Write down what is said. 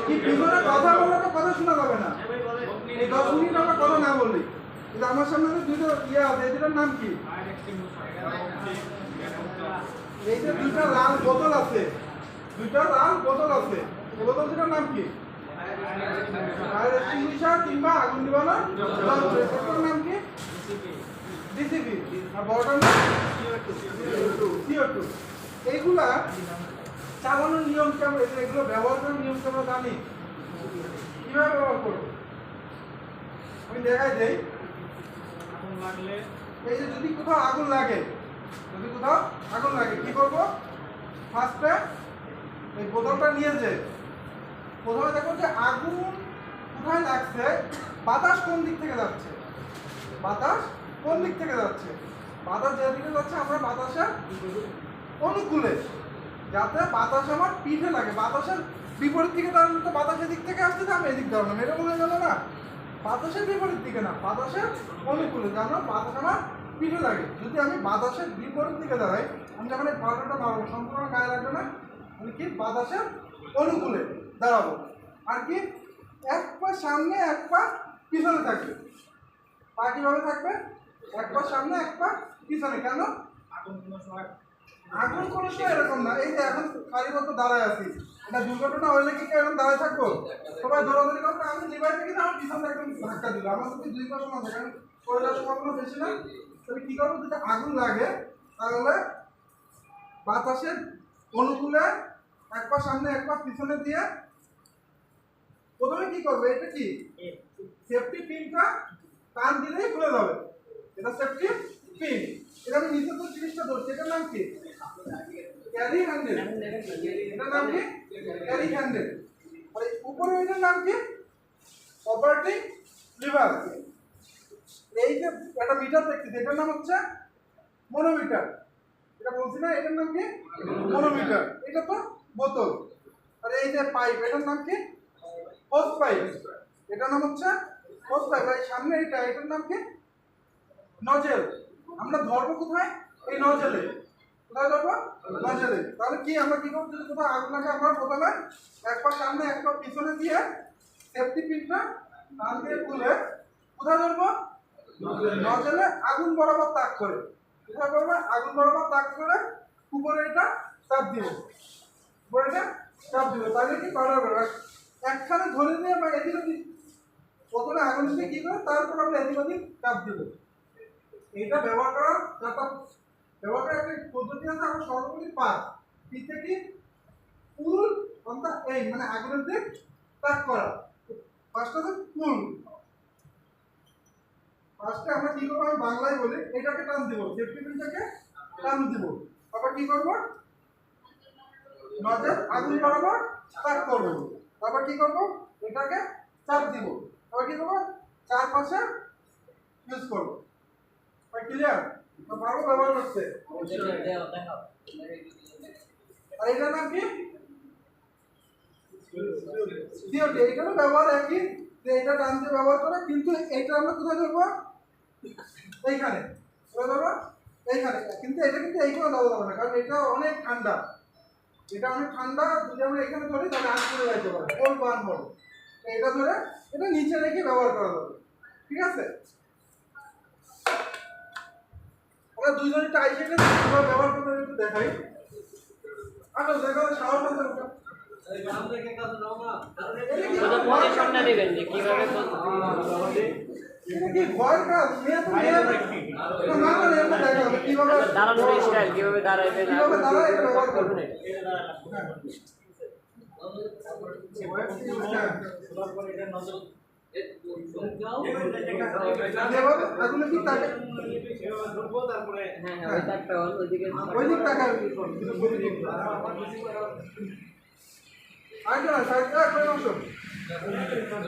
কি পিছনে কথা বললে তো কথা শোনা যাবে না। এই 10 মিনিট আমরা কথা না বললি, কিন্তু আমার সামনে তো দুটো ইয়ে আছে, এই দুটোর নাম কি? এই যে দুটো লাল বোতল আছে, দুটো লাল বোতল আছে, এই বোতল দুটোর নাম কি? ফায়ার এক্সটিংগুইশার কিংবা আগুন নিবানোর যন্ত্র। এটার নাম কি? ডিসিপি। আর বড়টার নাম CO2। এইগুলা চালানোর নিয়ম কেমন, এগুলো ব্যবহার করার নিয়ম কেমন জানি, কিভাবে ব্যবহার করবো আমি দেখাই দেই। এই যে যদি কোথাও আগুন লাগে, কি করবো? ফার্স্টে এই বোতলটা নিয়ে যে প্রথমে দেখো যে আগুন কোথায় লাগছে, বাতাস কোন দিক থেকে যাচ্ছে, বাতাস যেদিকে যাচ্ছে আমরা বাতাসের অনুকূলে, যাতে বাতাস আমার পিঠে লাগে। বাতাসের বিপরীত দিকে দাঁড়ানো তো বাতাসের দিক থেকে আসছে, আমি এদিক দাঁড়ানো, এটা বলে গেল না। বাতাসের বিপরীত দিকে না, বাতাসের অনুকূলে, যেন বাতাস আমার পিঠে লাগে। যদি আমি বাতাসের বিপরীত দিকে দাঁড়াই, আমি যখন এই পাউডারটা মারবো সম্পূর্ণ গায়ে লাগবে না, আমি কি বাতাসের অনুকূলে দাঁড়াবো। আর কি এক পা সামনে এক পা পিছনে থাকবে। পা কিভাবে থাকবে? এক পা সামনে এক পা পিছনে। কেন? আগুন কোনো সময় এরকম না, এই যে এখন সারিবদ্ধ দাঁড়ায় আছি, এটা দুর্ঘটনা হইলে কি এরকম দাঁড়ায় থাকবো? সবাই দৌড়াদৌড়ি করতে, আমি নিবাই থেকে আমার পিছনে একদম ধাক্কা দিল, আমার সাথে 2 পা সমান থাকে, কারণ পড়ে যাওয়ার সম্ভাবনা বেশি না। তবে কি করবো, যদি আগুন লাগে তাহলে বাতাসের অনুকূলে এক পা সামনে এক পা পিছনে দিয়ে প্রথমে কি করবে, এটা কি সেফটি পিনটা টান দিলেই খুলে যাবে, এটা সেফটি পিন। এটা আমি নিচে তো জিনিসটা ধরছি, এটার নাম কি? Carry handle. এটার নাম কি? Carry handle. আর উপরে এটার নাম কি? Operating liver. এই যে একটা মিটার দেখছি, এটার নাম হচ্ছে মনোমিটার। এটা বলছি না, এটার নাম কি? মনোমিটার। এটা তো বোতল। আর এই যে পাইপ, এটার নাম কি? Hose pipe. এটার নাম হচ্ছে হোস পাইপ। আর সামনে এটার নাম কি? নজেল। আমরা ধরবো কোথায়? এই নজেলে। কোথায় ধরবো? নজেলে। তাহলে কি আমরা কি করবো, যদি কোথাও আগুন লাগে আমরা প্রথমে এক পা সামনে এক পা পিছনে দিয়ে সেফটি পিনটা টান দিয়ে খুলে কোথায় ধরবো? নজেলে আগুন বরাবর তাক করে। কোথায় করবো? আগুন বরাবর তাক করে উপরে এটা চাপ দিব, উপরে এটা চাপ দিব। তাহলে কি করা হবে? একখানে ধরে দিয়ে আমরা এদিক ওদিক, প্রথমে আগুন দিয়ে কি করে, তারপর আমরা এদিক ওদিক চাপ দিব। এটা ব্যবহার করার একটা পদ্ধতি আছে। আমরা সর্বোপরি পাস পিঠে কি পুল অন দা এই মানে আগুনের দিক তাক করা। ফার্স্টে আছে পুল। ফার্স্টে আমরা কি করবো, আমি বাংলায় বলি, এটাকে টান দিব, সেফটি পিনটাকে টান দিব। তারপর কি করবো, নজর আগুন বরাবর তাক করবো। তারপর কি করবো, এটাকে চাপ দিব। তারপর কি করবো, চারপাশে ইউজ করবো। ক্লিয়ার? পারবো ব্যবহার করতে? আর এটার নাম কি? সিওটি। এটারও ব্যবহার একই, যে এটা টানতে ব্যবহার করে, কিন্তু এটা আমরা কোথায় ধরবো? এইখানে। কোথায় ধরবো? এইখানে। কিন্তু এটা কিন্তু এইখানে দেওয়া যাবে না, কারণ এটা অনেক ঠান্ডা। যদি আমরা এখানে ধরি তাহলে আগ করে যাইতে পারে, কোল বার্ন হবে। এটা ধরে এটা নিচে রেখে ব্যবহার করা যাবে। ঠিক আছে? আমরা দুইজনই টাই শিখে ব্যবহার করতে একটু দেখাই। আচ্ছা দেখা সাহস আছে ওটা। কি ভয় কাজ মেয়ে তো মেয়ে না না এটা দেখা হবে কিভাবে দাঁড়ানোর স্টাইল, কিভাবে দাঁড়াইবে, কিভাবে দাঁড়ায় এটা ব্যবহার করবে। আগুনে কি তাকে তারপরে হ্যাঁ ওই তাকটা ওইদিকে তাকায় আগে না সাইডটা করে বসো।